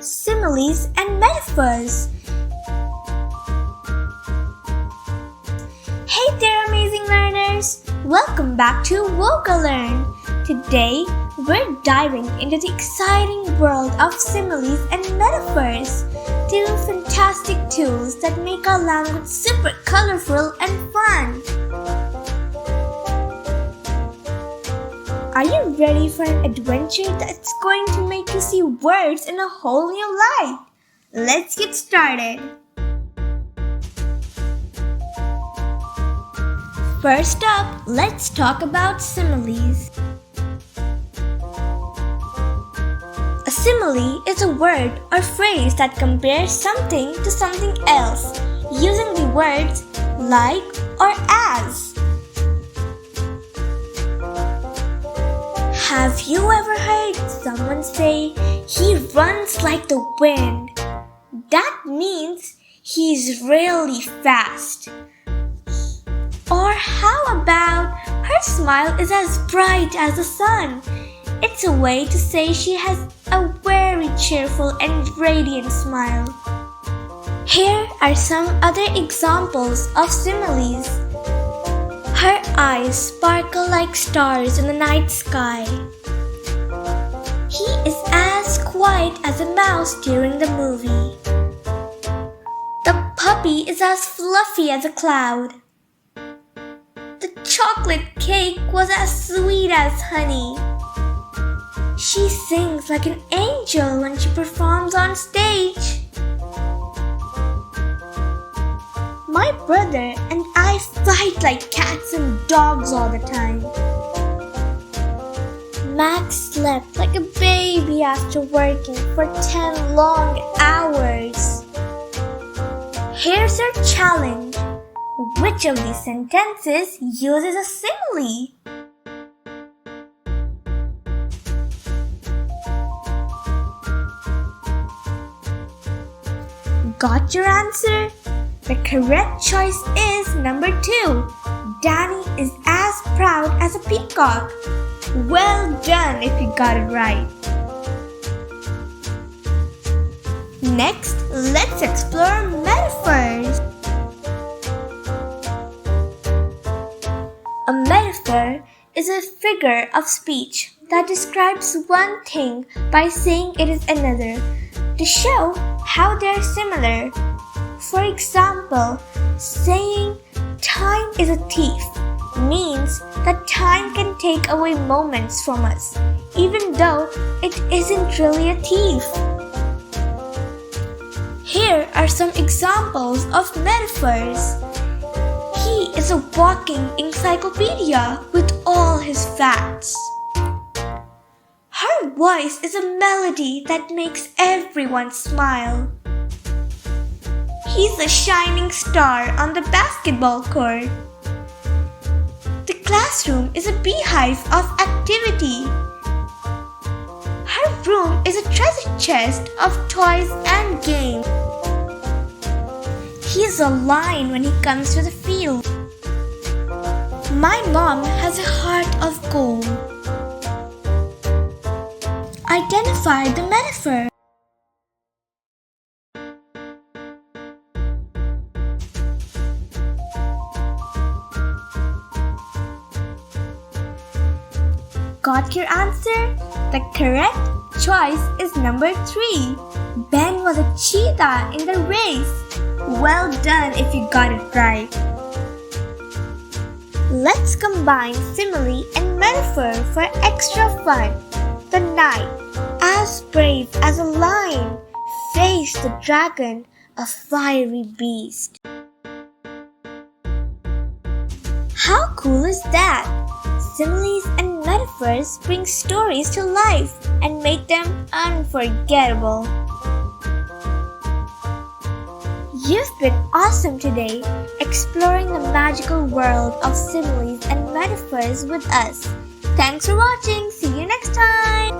Similes and Metaphors. Hey there, amazing learners! Welcome back to Learn. Today, we're diving into the exciting world of similes and metaphors, two fantastic tools that make our language super colorful and fun. Are you ready for an adventure that's going to make you see words in a whole new light? Let's get started! First up, let's talk about similes. A simile is a word or phrase that compares something to something else using the words like or as. Have you ever heard someone say, "He runs like the wind"? That means he's really fast. Or how about, "Her smile is as bright as the sun"? It's a way to say she has a very cheerful and radiant smile. Here are some other examples of similes. Her eyes sparkle like stars in the night sky. He is as quiet as a mouse during the movie. The puppy is as fluffy as a cloud. The chocolate cake was as sweet as honey. She sings like an angel when she performs on stage. My brother and I fight like cats and dogs all the time. Max slept like a baby after working for 10 long hours. Here's our challenge. Which of these sentences uses a simile? Got your answer? The correct choice is number 2. Danny is as proud as a peacock. Well done if you got it right. Next, let's explore metaphors. A metaphor is a figure of speech that describes one thing by saying it is another to show how they're similar. For example, saying time is a thief means that time can take away moments from us, even though it isn't really a thief. Here are some examples of metaphors. He is a walking encyclopedia with all his facts. Her voice is a melody that makes everyone smile. He's a shining star on the basketball court. The classroom is a beehive of activity. Her room is a treasure chest of toys and games. He's a lion when he comes to the field. My mom has a heart of gold. Identify the metaphor. Got your answer? The correct choice is number 3. Ben was a cheetah in the race. Well done if you got it right. Let's combine simile and metaphor for extra fun. The knight, as brave as a lion, faced the dragon, a fiery beast. How cool is that? Similes and metaphors bring stories to life and make them unforgettable. You've been awesome today, exploring the magical world of similes and metaphors with us. Thanks for watching. See you next time.